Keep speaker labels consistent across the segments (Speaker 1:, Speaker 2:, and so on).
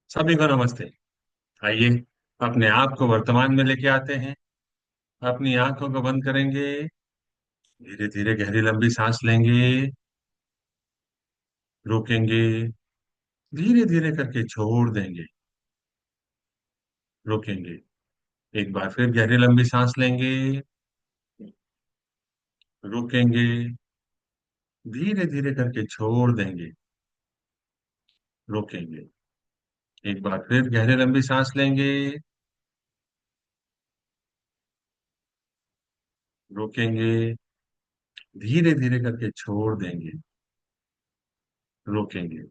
Speaker 1: सभी को नमस्ते। आइए अपने आप को वर्तमान में लेके आते हैं। अपनी आंखों को बंद करेंगे। धीरे धीरे गहरी लंबी सांस लेंगे। रोकेंगे। धीरे धीरे करके छोड़ देंगे। रोकेंगे। एक बार फिर गहरी लंबी सांस लेंगे। रोकेंगे। धीरे धीरे करके छोड़ देंगे। रोकेंगे। एक बार फिर गहरी लंबी सांस लेंगे। रोकेंगे। धीरे धीरे करके छोड़ देंगे। रोकेंगे।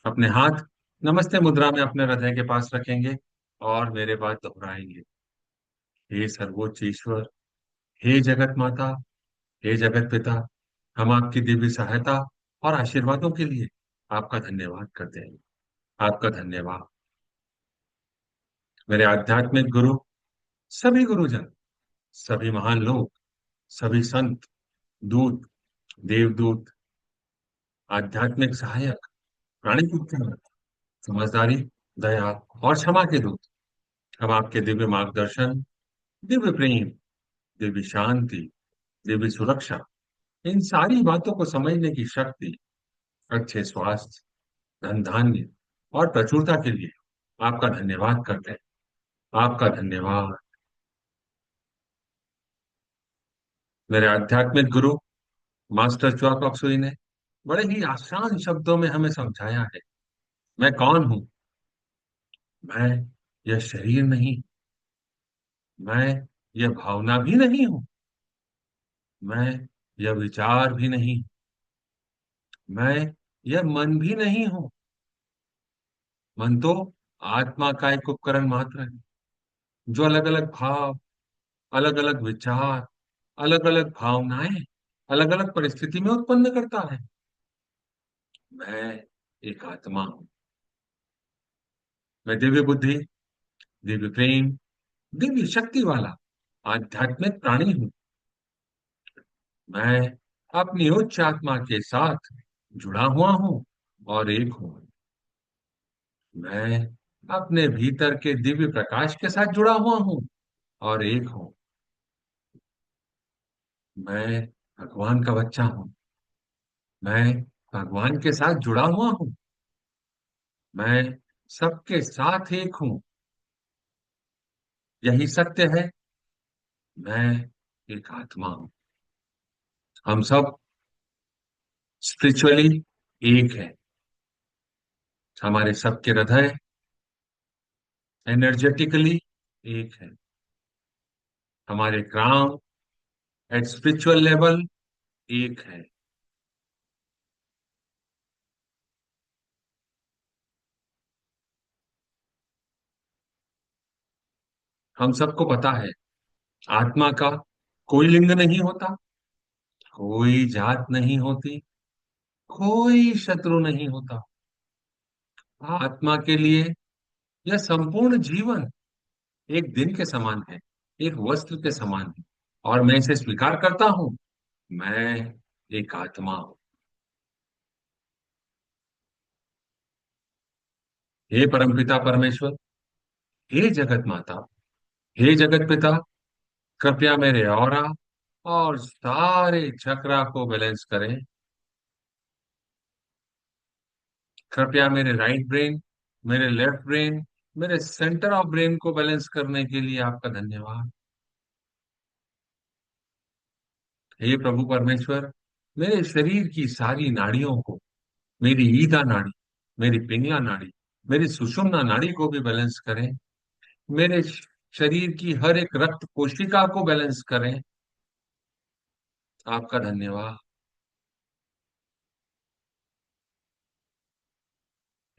Speaker 1: अपने हाथ नमस्ते मुद्रा में अपने हृदय के पास रखेंगे और मेरे बाद दोहराएंगे। हे सर्वोच्च ईश्वर, हे जगत माता, हे जगत पिता, हम आपकी दिव्य सहायता और आशीर्वादों के लिए आपका धन्यवाद करते हैं। आपका धन्यवाद। मेरे आध्यात्मिक गुरु, सभी गुरुजन, सभी महान लोग, सभी संत, दूत, देवदूत, आध्यात्मिक सहायक, प्राणी पुत्र, समझदारी, दया और क्षमा के दूत, हम आपके दिव्य मार्गदर्शन, दिव्य प्रेम, दिव्य शांति, दिव्य सुरक्षा, इन सारी बातों को समझने की शक्ति, अच्छे स्वास्थ्य, धन धान्य और प्रचुरता के लिए आपका धन्यवाद करते हैं। आपका धन्यवाद। मेरे आध्यात्मिक गुरु मास्टर च्वा कॉक्सुई ने बड़े ही आसान शब्दों में हमें समझाया है। मैं कौन हूं? मैं यह शरीर नहीं। मैं यह भावना भी नहीं हूं। मैं यह विचार भी नहीं। मैं यह मन भी नहीं हूं। मन तो आत्मा का एक उपकरण मात्र है, जो अलग अलग भाव, अलग अलग विचार, अलग अलग भावनाएं, अलग अलग परिस्थिति में उत्पन्न करता है। मैं एक आत्मा हूं। मैं दिव्य बुद्धि, दिव्य प्रेम, दिव्य शक्ति वाला आध्यात्मिक प्राणी हूं। मैं अपनी उच्च आत्मा के साथ जुड़ा हुआ हूं और एक हूं। मैं अपने भीतर के दिव्य प्रकाश के साथ जुड़ा हुआ हूं और एक हूं। मैं भगवान का बच्चा हूं। मैं भगवान के साथ जुड़ा हुआ हूं। मैं सबके साथ एक हूं। यही सत्य है। मैं एक आत्मा हूं। हम सब स्पिरिचुअली एक है। हमारे सबके हृदय एनर्जेटिकली एक है। हमारे ग्राम एट स्पिरिचुअल लेवल एक है। हम सबको पता है, आत्मा का कोई लिंग नहीं होता, कोई जात नहीं होती, कोई शत्रु नहीं होता। आत्मा के लिए यह संपूर्ण जीवन एक दिन के समान है, एक वस्त्र के समान है। और मैं इसे स्वीकार करता हूं। मैं एक आत्मा हूं। हे परमपिता परमेश्वर, हे जगत माता, हे जगत पिता, कृपया मेरे ऑरा और सारे चक्रा को बैलेंस करें। कृपया मेरे राइट ब्रेन, मेरे लेफ्ट ब्रेन, मेरे सेंटर ऑफ ब्रेन को बैलेंस करने के लिए आपका धन्यवाद। हे प्रभु परमेश्वर, मेरे शरीर की सारी नाड़ियों को, मेरी ईदा नाड़ी, मेरी पिंगला नाड़ी, मेरी सुषुम्ना नाड़ी को भी बैलेंस करें। मेरे शरीर की हर एक रक्त कोशिका को बैलेंस करें। आपका धन्यवाद।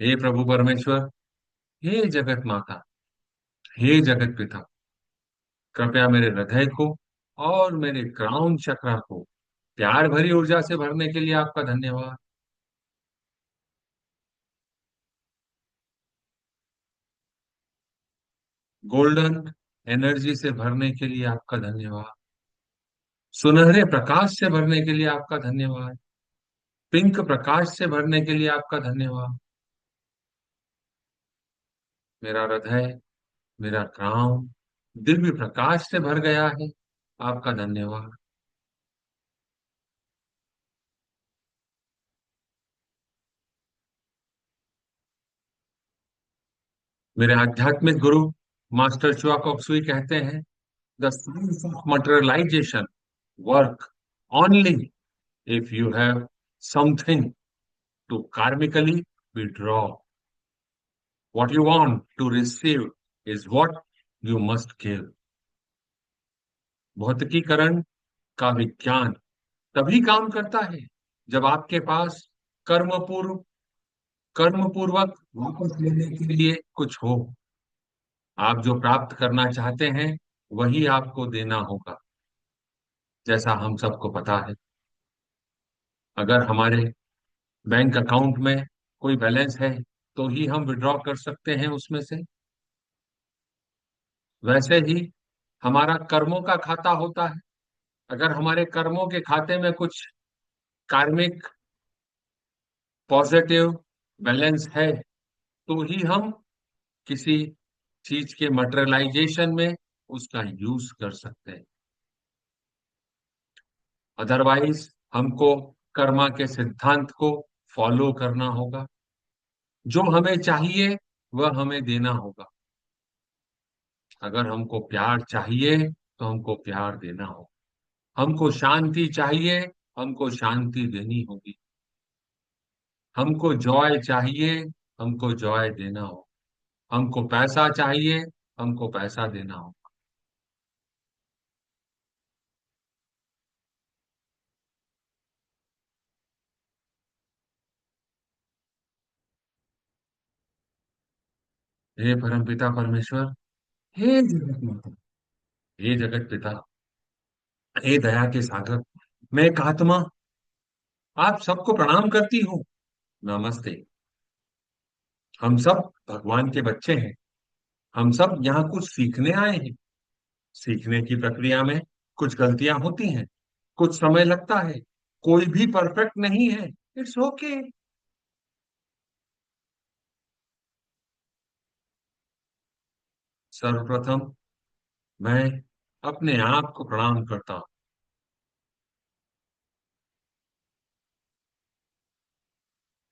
Speaker 1: हे प्रभु परमेश्वर, हे जगत माता, हे जगत पिता, कृपया मेरे हृदय को और मेरे क्राउन चक्रा को प्यार भरी ऊर्जा से भरने के लिए आपका धन्यवाद। गोल्डन एनर्जी से भरने के लिए आपका धन्यवाद। सुनहरे प्रकाश से भरने के लिए आपका धन्यवाद। पिंक प्रकाश से भरने के लिए आपका धन्यवाद। मेरा हृदय, मेरा काम दिव्य प्रकाश से भर गया है। आपका धन्यवाद। मेरे आध्यात्मिक गुरु मास्टर चुआ कोक्सुई कहते हैं, the science of materialisation work only if you have something to karmically withdraw. What you want to receive is what you must give. भौतिकीकरण का विज्ञान तभी काम करता है जब आपके पास कर्म पूर्वक वापस लेने के लिए कुछ हो। आप जो प्राप्त करना चाहते हैं वही आपको देना होगा। जैसा हम सबको पता है, अगर हमारे बैंक अकाउंट में कोई बैलेंस है तो ही हम विड्रॉ कर सकते हैं उसमें से। वैसे ही हमारा कर्मों का खाता होता है। अगर हमारे कर्मों के खाते में कुछ कार्मिक पॉजिटिव बैलेंस है तो ही हम किसी चीज के मटेरियलाइजेशन में उसका यूज कर सकते हैं। अदरवाइज हमको कर्मा के सिद्धांत को फॉलो करना होगा। जो हमें चाहिए वह हमें देना होगा। अगर हमको प्यार चाहिए तो हमको प्यार देना होगा। हमको शांति चाहिए, हमको शांति देनी होगी। हमको जॉय चाहिए, हमको जॉय देना होगा। हमको पैसा चाहिए, हमको पैसा देना होगा। हे परमपिता परमेश्वर, हे जगत माता, हे जगत पिता, हे दया के सागर, मैं एक आत्मा आप सबको प्रणाम करती हूँ। नमस्ते। हम सब भगवान के बच्चे हैं। हम सब यहाँ कुछ सीखने आए हैं। सीखने की प्रक्रिया में कुछ गलतियां होती हैं, कुछ समय लगता है। कोई भी परफेक्ट नहीं है। It's okay. सर्वप्रथम मैं अपने आप को प्रणाम करता हूँ।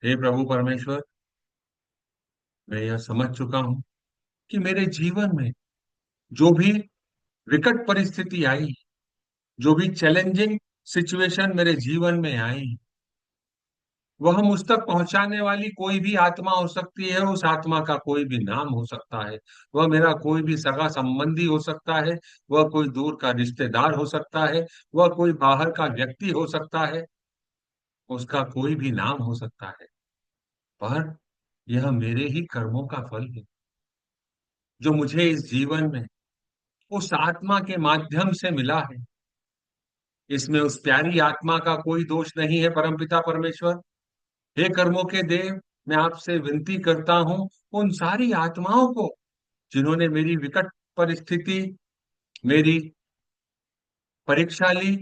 Speaker 1: हे प्रभु परमेश्वर, मैं यह समझ चुका हूँ कि मेरे जीवन में जो भी विकट परिस्थिति आई, जो भी चैलेंजिंग सिचुएशन मेरे जीवन में आई, वह मुझ तक पहुंचाने वाली कोई भी आत्मा हो सकती है। उस आत्मा का कोई भी नाम हो सकता है। वह मेरा कोई भी सगा संबंधी हो सकता है। वह कोई दूर का रिश्तेदार हो सकता है। वह कोई बाहर का व्यक्ति हो सकता है। उसका कोई भी नाम हो सकता है। पर यह मेरे ही कर्मों का फल है जो मुझे इस जीवन में उस आत्मा के माध्यम से मिला है। इसमें उस प्यारी आत्मा का कोई दोष नहीं है। परमपिता परमेश्वर, हे कर्मों के देव, मैं आपसे विनती करता हूं उन सारी आत्माओं को जिन्होंने मेरी विकट परिस्थिति, मेरी परीक्षा ली।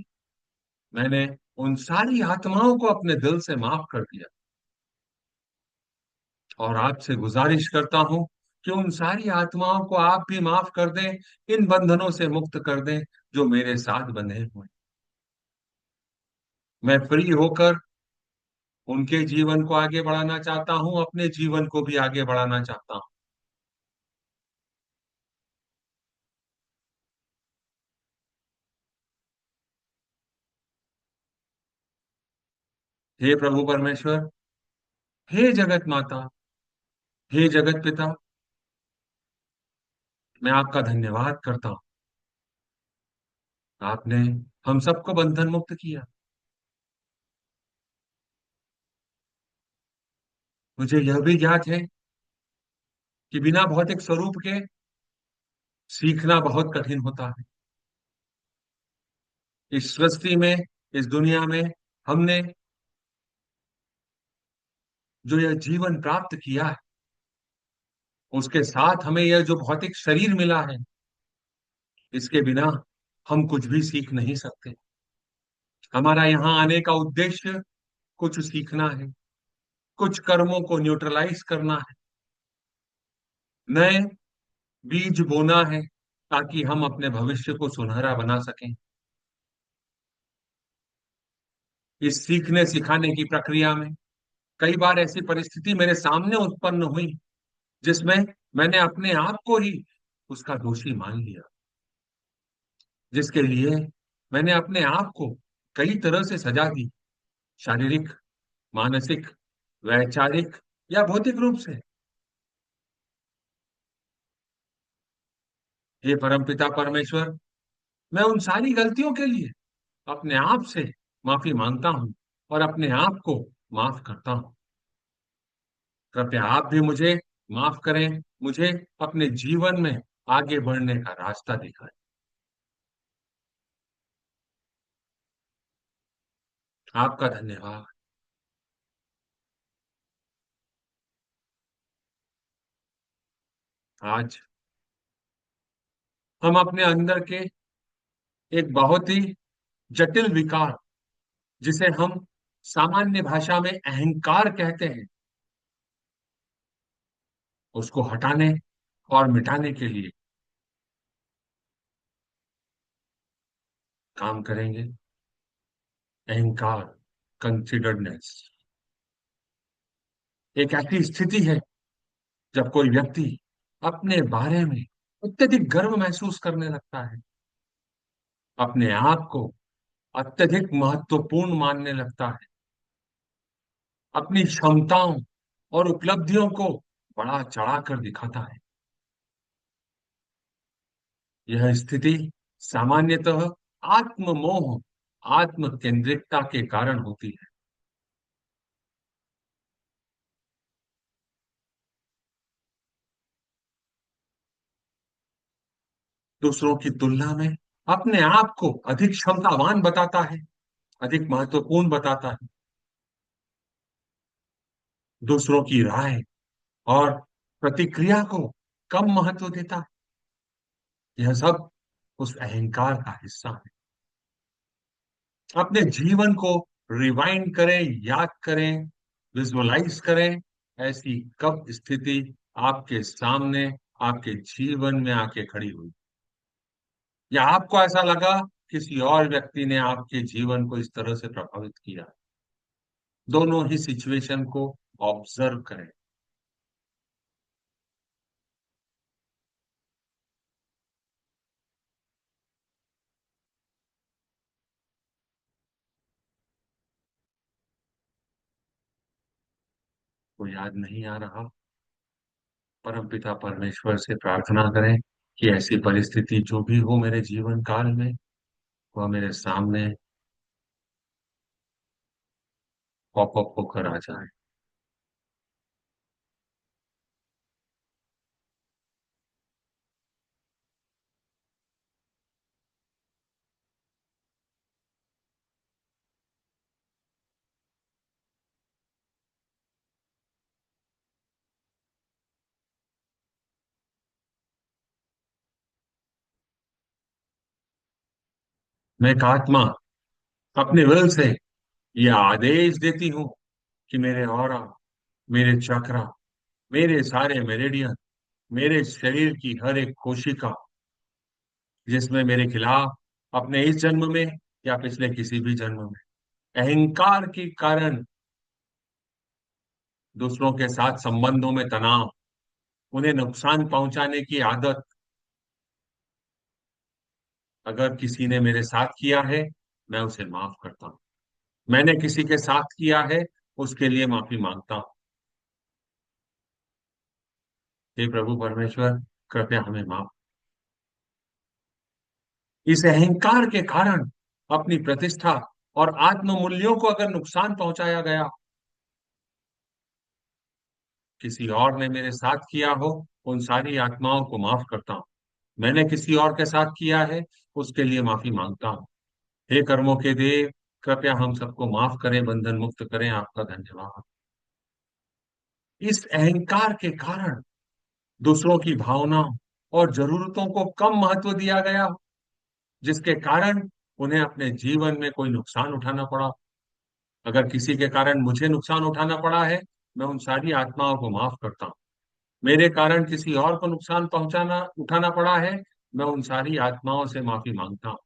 Speaker 1: मैंने उन सारी आत्माओं को अपने दिल से माफ कर दिया और आपसे गुजारिश करता हूं कि उन सारी आत्माओं को आप भी माफ कर दें, इन बंधनों से मुक्त कर दें जो मेरे साथ बंधे हुए। मैं फ्री होकर उनके जीवन को आगे बढ़ाना चाहता हूं, अपने जीवन को भी आगे बढ़ाना चाहता हूं। हे प्रभु परमेश्वर, हे जगत माता, हे जगत पिता, मैं आपका धन्यवाद करता हूँ। आपने हम सबको बंधन मुक्त किया। मुझे यह भी ज्ञात है कि बिना भौतिक स्वरूप के सीखना बहुत कठिन होता है। इस सृष्टि में, इस दुनिया में हमने जो यह जीवन प्राप्त किया है, उसके साथ हमें यह जो भौतिक शरीर मिला है, इसके बिना हम कुछ भी सीख नहीं सकते। हमारा यहाँ आने का उद्देश्य कुछ सीखना है, कुछ कर्मों को न्यूट्रलाइज करना है। नए बीज बोना है ताकि हम अपने भविष्य को सुनहरा बना सकें। इस सीखने सिखाने की प्रक्रिया में कई बार ऐसी परिस्थिति मेरे सामने उत्पन्न हुई जिसमें मैंने अपने आप को ही उसका दोषी मान लिया, जिसके लिए मैंने अपने आप को कई तरह से सजा दी, शारीरिक, मानसिक, वैचारिक या भौतिक रूप से। हे परमपिता परमेश्वर, मैं उन सारी गलतियों के लिए अपने आप से माफी मांगता हूं और अपने आप को माफ करता हूं। कृपया आप भी मुझे माफ करें, मुझे अपने जीवन में आगे बढ़ने का रास्ता दिखाएं। आपका धन्यवाद। आज हम अपने अंदर के एक बहुत ही जटिल विकार, जिसे हम सामान्य भाषा में अहंकार कहते हैं, उसको हटाने और मिटाने के लिए काम करेंगे। अहंकार, कंसिडर्डनेस, एक ऐसी स्थिति है जब कोई व्यक्ति अपने बारे में अत्यधिक गर्व महसूस करने लगता है, अपने आप को अत्यधिक महत्वपूर्ण मानने लगता है, अपनी क्षमताओं और उपलब्धियों को बढ़ा चढ़ा कर दिखाता है। यह स्थिति सामान्यतः आत्ममोह, आत्म केंद्रितता के कारण होती है। दूसरों की तुलना में अपने आप को अधिक क्षमतावान बताता है, अधिक महत्वपूर्ण बताता है। दूसरों की राय और प्रतिक्रिया को कम महत्व देता है। यह सब उस अहंकार का हिस्सा है। अपने जीवन को रिवाइंड करें, याद करें, विजुअलाइज करें। ऐसी कब स्थिति आपके सामने, आपके जीवन में आके खड़ी हुई, या आपको ऐसा लगा किसी और व्यक्ति ने आपके जीवन को इस तरह से प्रभावित किया? दोनों ही सिचुएशन को ऑब्जर्व करें। को याद नहीं आ रहा? परमपिता परमेश्वर से प्रार्थना करें कि ऐसी परिस्थिति जो भी हो मेरे जीवन काल में, वह मेरे सामने पॉपअप होकर आ जाए। मैं एक आत्मा अपने विल से यह आदेश देती हूँ कि मेरे ऑरा, मेरे चक्रा, मेरे सारे मेरिडियन, मेरे शरीर की हर एक कोशिका, जिसमें मेरे खिलाफ अपने इस जन्म में या पिछले किसी भी जन्म में अहंकार के कारण दूसरों के साथ संबंधों में तनाव, उन्हें नुकसान पहुंचाने की आदत, अगर किसी ने मेरे साथ किया है, मैं उसे माफ करता हूँ। मैंने किसी के साथ किया है, उसके लिए माफी मांगता हूँ। हे प्रभु परमेश्वर, कृपया हमें माफ। इस अहंकार के कारण अपनी प्रतिष्ठा और आत्म मूल्यों को अगर नुकसान पहुंचाया गया, किसी और ने मेरे साथ किया हो, उन सारी आत्माओं को माफ करता हूँ। मैंने किसी और के साथ किया है, उसके लिए माफी मांगता हूँ। हे कर्मों के देव, कृपया हम सबको माफ करें, बंधन मुक्त करें। आपका धन्यवाद। इस अहंकार के कारण दूसरों की भावनाओं और जरूरतों को कम महत्व दिया गया, जिसके कारण उन्हें अपने जीवन में कोई नुकसान उठाना पड़ा। अगर किसी के कारण मुझे नुकसान उठाना पड़ा है, मैं उन सारी आत्माओं को माफ करता हूँ। मेरे कारण किसी और को नुकसान पहुंचाना उठाना पड़ा है, मैं उन सारी आत्माओं से माफी मांगता हूँ।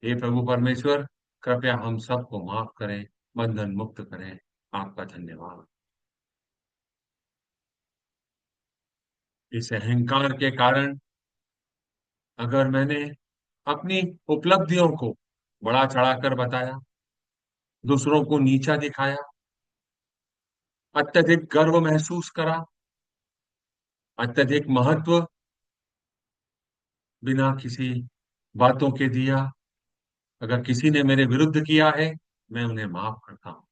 Speaker 1: हे प्रभु परमेश्वर, कृपया हम सबको माफ करें, बंधन मुक्त करें। आपका धन्यवाद। इस अहंकार के कारण अगर मैंने अपनी उपलब्धियों को बड़ा चढ़ाकर बताया, दूसरों को नीचा दिखाया, अत्यधिक गर्व महसूस करा, अत्यधिक महत्व बिना किसी बातों के दिया, अगर किसी ने मेरे विरुद्ध किया है, मैं उन्हें माफ करता हूँ।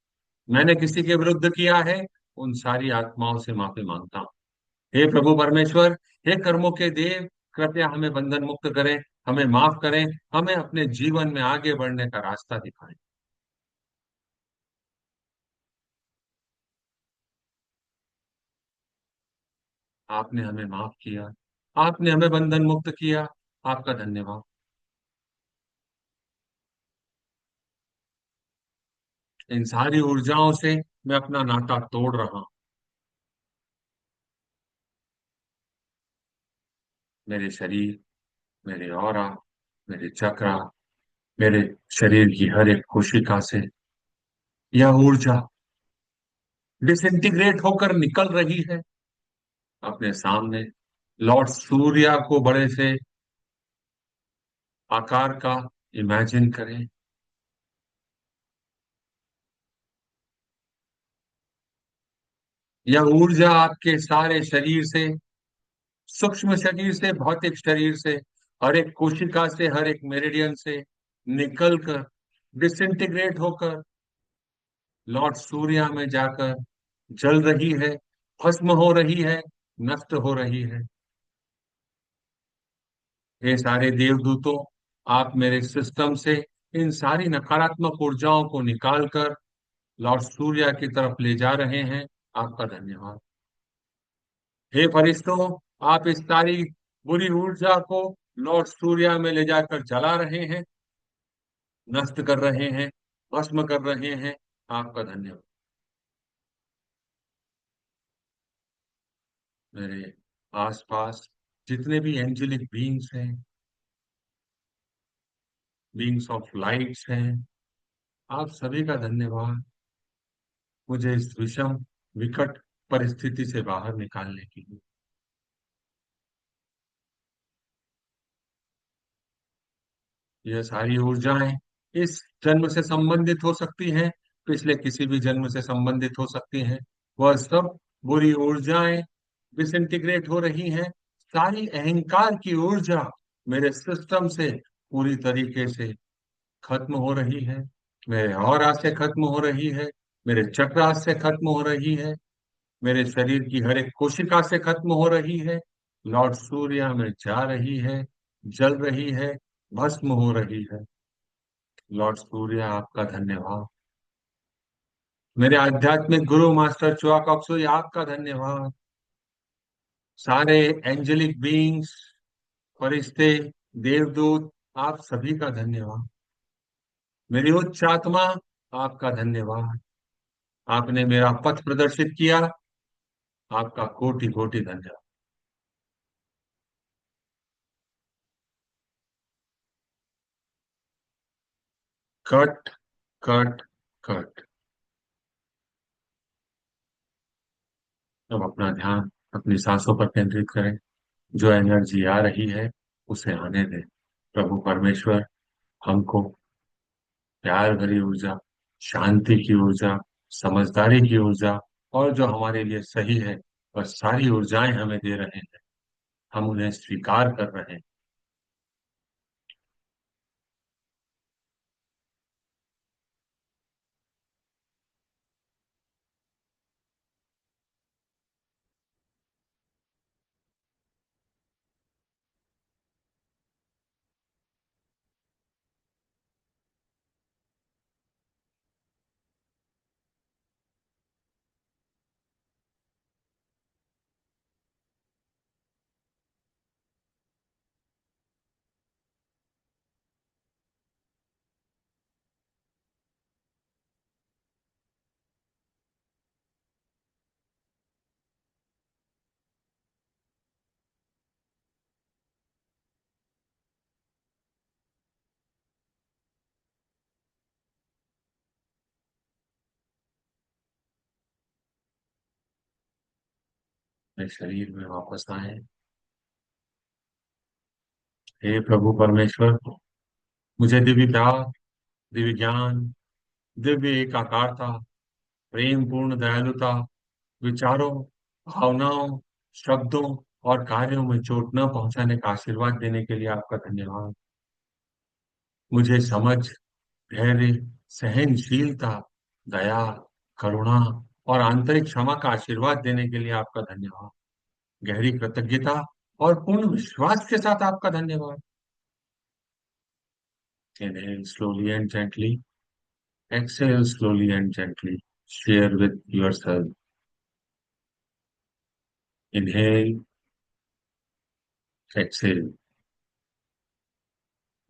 Speaker 1: मैंने किसी के विरुद्ध किया है, उन सारी आत्माओं से माफी मांगता हूँ। हे प्रभु परमेश्वर, हे कर्मों के देव, कृपया हमें बंधन मुक्त करें, हमें माफ करें, हमें अपने जीवन में आगे बढ़ने का रास्ता दिखाएं। आपने हमें माफ किया, आपने हमें बंधन मुक्त किया। आपका धन्यवाद। इन सारी ऊर्जाओं से मैं अपना नाता तोड़ रहा हूं। मेरे शरीर, मेरे ऑरा, मेरे चक्रा, मेरे शरीर की हर एक कोशिका से यह ऊर्जा डिसइंटीग्रेट होकर निकल रही है। अपने सामने लॉर्ड सूर्य को बड़े से आकार का इमेजिन करें। यह ऊर्जा आपके सारे शरीर से, सूक्ष्म शरीर से, भौतिक शरीर से, हर एक कोशिका से, हर एक मेरिडियन से निकलकर डिसइंटीग्रेट होकर लॉर्ड सूर्य में जाकर जल रही है, भस्म हो रही है, नष्ट हो रही है। ये सारे देवदूतों, आप मेरे सिस्टम से इन सारी नकारात्मक ऊर्जाओं को निकालकर लॉर्ड सूर्य की तरफ ले जा रहे हैं। आपका धन्यवाद। हे फरिश्तों, आप इस सारी बुरी ऊर्जा को लॉर्ड सूर्य में ले जाकर जला रहे हैं, नष्ट कर रहे हैं, भस्म कर रहे हैं। आपका धन्यवाद। मेरे आसपास जितने भी एंजेलिक बीइंग्स हैं, बीइंग्स ऑफ लाइट्स हैं, आप सभी का धन्यवाद, मुझे इस विषम विकट परिस्थिति से बाहर निकालने के लिए। यह सारी ऊर्जाएं इस जन्म से संबंधित हो सकती हैं, पिछले किसी भी जन्म से संबंधित हो सकती हैं। वह सब बुरी ऊर्जाएं डिसइंटीग्रेट हो रही हैं। सारी अहंकार की ऊर्जा मेरे सिस्टम से पूरी तरीके से खत्म हो रही है, मेरे ऑरा से खत्म हो रही है, मेरे चक्रा से खत्म हो रही है, मेरे शरीर की हर एक कोशिका से खत्म हो रही है, लॉर्ड सूर्य में जा रही है, जल रही है, भस्म हो रही है। लॉर्ड सूर्य, आपका धन्यवाद। मेरे आध्यात्मिक गुरु मास्टर चुआक, आपका धन्यवाद। सारे एंजेलिक बीइंग्स, फरिश्ते, देवदूत, आप सभी का धन्यवाद। मेरी उच्च आत्मा, आपका धन्यवाद। आपने मेरा पथ प्रदर्शित किया। आपका कोटि कोटि धन्यवाद। Cut, cut, cut. अब अपना ध्यान अपनी सांसों पर केंद्रित करें। जो एनर्जी आ रही है, उसे आने दें। प्रभु परमेश्वर हमको प्यार भरी ऊर्जा, शांति की ऊर्जा, समझदारी की ऊर्जा और जो हमारे लिए सही है, वह सारी ऊर्जाएं हमें दे रहे हैं। हम उन्हें स्वीकार कर रहे हैं। अपने शरीर में वापस आए। हे प्रभु परमेश्वर, मुझे दिव्य प्यार, दिव्य ज्ञान, दिव्य एकाकारता, प्रेम पूर्ण दयालुता, विचारों, भावनाओं, शब्दों और कार्यों में चोट न पहुंचाने का आशीर्वाद देने के लिए आपका धन्यवाद। मुझे समझ, धैर्य, सहनशीलता, दया, करुणा और आंतरिक क्षमा का आशीर्वाद देने के लिए आपका धन्यवाद। गहरी कृतज्ञता और पूर्ण विश्वास के साथ आपका धन्यवाद। Inhale slowly and gently. Exhale slowly and gently. Share with yourself. Inhale, exhale.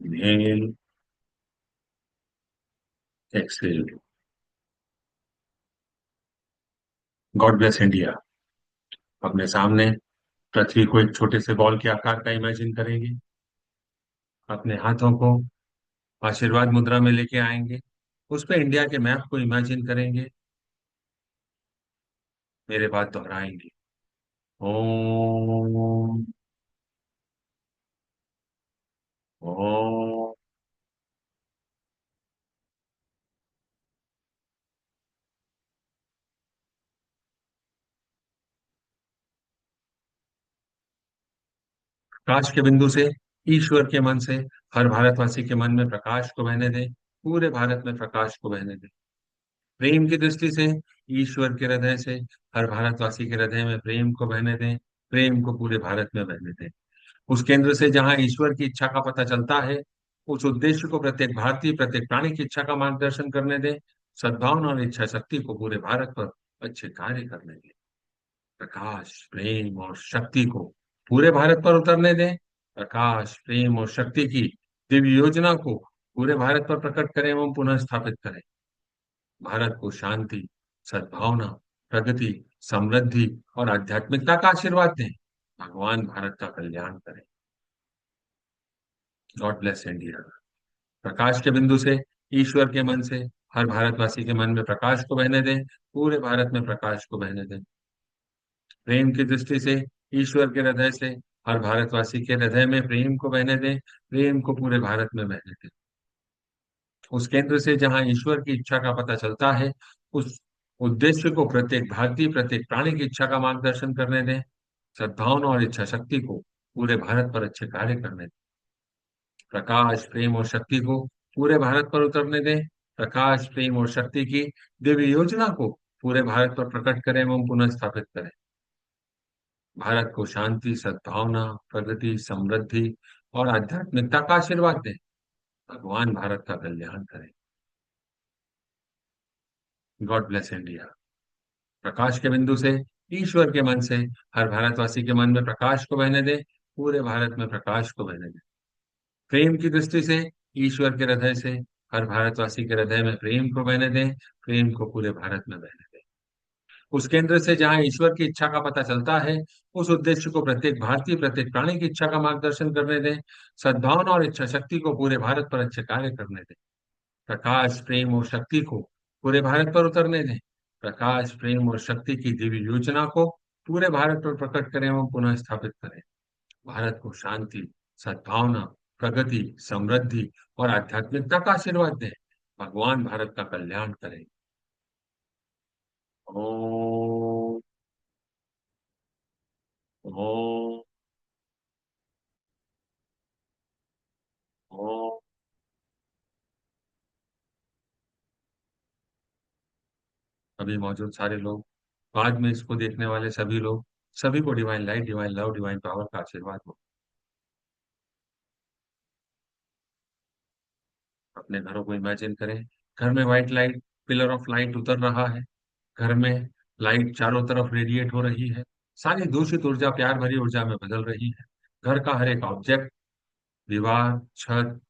Speaker 1: Inhale, exhale. God bless India. अपने सामने पृथ्वी को एक छोटे से बॉल के आकार का इमेजिन करेंगे। अपने हाथों को आशीर्वाद मुद्रा में लेके आएंगे। उस पे इंडिया के मैप को इमेजिन करेंगे। मेरे बाद दोहराएंगे। ओम। ओम। प्रकाश के बिंदु से, ईश्वर के मन से हर भारतवासी के मन में प्रकाश को बहने दें। पूरे भारत में प्रकाश को बहने दें। प्रेम की दृष्टि से, ईश्वर के हृदय से हर भारतवासी के हृदय में प्रेम को बहने दें। प्रेम को पूरे भारत में बहने दें। उस केंद्र से जहां ईश्वर की इच्छा का पता चलता है, उस उद्देश्य को प्रत्येक भारतीय, प्रत्येक प्राणी की इच्छा का मार्गदर्शन करने दें। सद्भावना और इच्छा शक्ति को पूरे भारत पर अच्छे कार्य करने दें। प्रकाश, प्रेम और शक्ति को पूरे भारत पर उतरने दें। प्रकाश, प्रेम और शक्ति की दिव्य योजना को पूरे भारत पर प्रकट करें एवं पुनः स्थापित करें। भारत को शांति, सद्भावना, प्रगति, समृद्धि और आध्यात्मिकता का आशीर्वाद दें। भगवान भारत का कल्याण करें। God bless India. प्रकाश के बिंदु से, ईश्वर के मन से हर भारतवासी के मन में प्रकाश को बहने दें। पूरे भारत में प्रकाश को बहने दें। प्रेम की दृष्टि से, ईश्वर के हृदय से हर भारतवासी के हृदय में प्रेम को बहने दें। प्रेम को पूरे भारत में बहने दें। उस केंद्र से जहां ईश्वर की इच्छा का पता चलता है, उस उद्देश्य को प्रत्येक भारतीय, प्रत्येक प्राणी की इच्छा का मार्गदर्शन करने दें। सद्भावना और इच्छा शक्ति को पूरे भारत पर अच्छे कार्य करने दें। प्रकाश, प्रेम और शक्ति को पूरे भारत पर उतरने दें। प्रकाश, प्रेम और शक्ति की दिव्य योजना को पूरे भारत पर प्रकट करें एवं पुनः स्थापित करें। भारत को शांति, सद्भावना, प्रगति, समृद्धि और आध्यात्मिकता का आशीर्वाद दें। भगवान भारत का कल्याण करें। God bless India. प्रकाश के बिंदु से, ईश्वर के मन से हर भारतवासी के मन में प्रकाश को बहने दें। पूरे भारत में प्रकाश को बहने दें। प्रेम की दृष्टि से, ईश्वर के हृदय से हर भारतवासी के हृदय में प्रेम को बहने दें। प्रेम को पूरे भारत में बहने दें। उस केंद्र से जहां ईश्वर की इच्छा का पता चलता है, उस उद्देश्य को प्रत्येक भारतीय, प्रत्येक प्राणी की इच्छा का मार्गदर्शन करने दें। सद्भावना और इच्छा शक्ति को पूरे भारत पर अच्छे कार्य करने दें। प्रकाश, प्रेम और शक्ति को पूरे भारत पर उतरने दें। प्रकाश, प्रेम और शक्ति की दिव्य योजना को पूरे भारत पर प्रकट करें एवं पुनः स्थापित करें। भारत को शांति, सद्भावना, प्रगति, समृद्धि और आध्यात्मिकता का आशीर्वाद दें। भगवान भारत का कल्याण करें। ओम। ओम। ओम। अभी मौजूद सारे लोग, बाद में इसको देखने वाले सभी लोग, सभी को divine light, divine love, divine power का आशीर्वाद हो। अपने घरों को इमेजिन करें। घर में white light, pillar of light उतर रहा है। घर में लाइट चारों तरफ रेडिएट हो रही है। सारी दूषित ऊर्जा प्यार भरी ऊर्जा में बदल रही है। घर का हर एक ऑब्जेक्ट, दीवार, छत,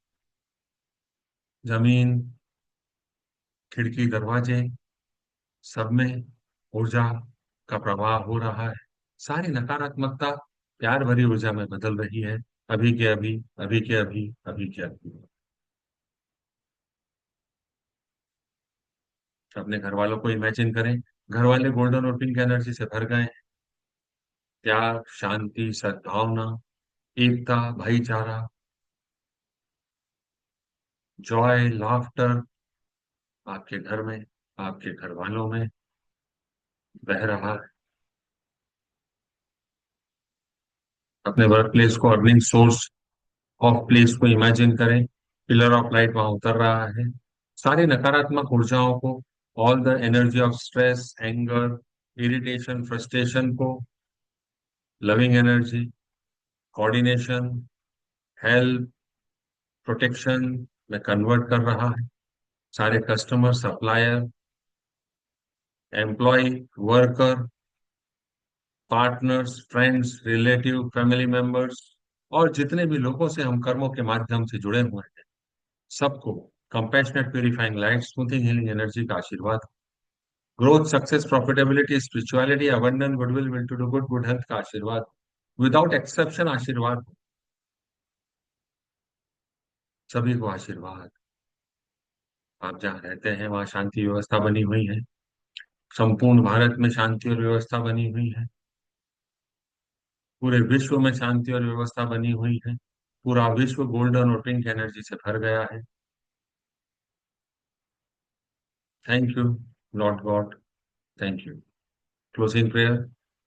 Speaker 1: जमीन, खिड़की, दरवाजे, सब में ऊर्जा का प्रवाह हो रहा है। सारी नकारात्मकता प्यार भरी ऊर्जा में बदल रही है। अभी के अभी, अभी के अभी, अभी के अभी। अपने घर वालों को इमेजिन करें। घर वाले गोल्डन और पिंक एनर्जी से भर गए हैं। प्यार, शांति, सद्भावना, एकता, भाईचारा, जॉय, लाफ्टर आपके घर में, आपके घर वालों में बह रहा है। अपने वर्क प्लेस को अर्निंग सोर्स ऑफ प्लेस को इमेजिन करें। पिलर ऑफ लाइट वहां उतर रहा है। सारी नकारात्मक ऊर्जाओं को, all the energy of stress, anger, irritation, frustration को loving energy, coordination, help, protection में कन्वर्ट कर रहा है। सारे customer, supplier, employ, worker, partners, friends, relative, family members और जितने भी लोगों से हम कर्मों के माध्यम से जुड़े हुए हैं, सबको compassionate purifying light, smoothing healing energy का आशीर्वाद। Growth, success, profitability, spirituality, abundance, goodwill, will to do good, good health का आशीर्वाद, विदाउट एक्सेप्शन आशीर्वाद। सभी को आशीर्वाद। आप जहाँ रहते हैं वहाँ शांति व्यवस्था बनी हुई है। संपूर्ण भारत में शांति और व्यवस्था बनी हुई है। पूरे विश्व में शांति और व्यवस्था बनी हुई है। पूरा विश्व गोल्डन और पिंक एनर्जी से भर गया है। Thank you Lord God. Thank you. Closing prayer.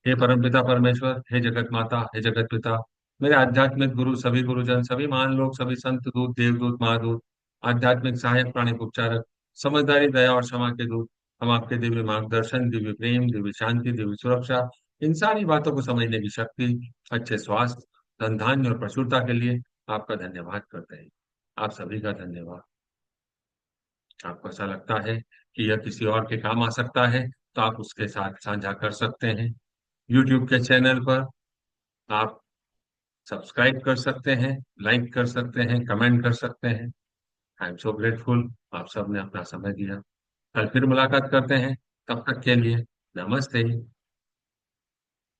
Speaker 1: हे परमपिता परमेश्वर, हे जगत माता, हे जगत पिता, मेरे आध्यात्मिक गुरु, सभी गुरुजन, सभी महान लोग, सभी संत दूत, देवदूत, महादूत, आध्यात्मिक सहायक, प्राणिक उपचारक, समझदारी, दया और क्षमा के दूत, हम आपके दिव्य मार्गदर्शन, दिव्य प्रेम, दिव्य शांति, दिव्य सुरक्षा, इन सारी बातों को समझने की शक्ति, अच्छे स्वास्थ्य, धन धान्य और प्रचुरता के लिए आपका धन्यवाद करते हैं। आप सभी का धन्यवाद। आपको ऐसा लगता है कि यह किसी और के काम आ सकता है तो आप उसके साथ साझा कर सकते हैं। यूट्यूब के चैनल पर आप सब्सक्राइब कर सकते हैं, लाइक कर सकते हैं, कमेंट कर सकते हैं। आई एम सो ग्रेटफुल, आप सबने अपना समय दिया। कल फिर मुलाकात करते हैं। तब तक के लिए नमस्ते।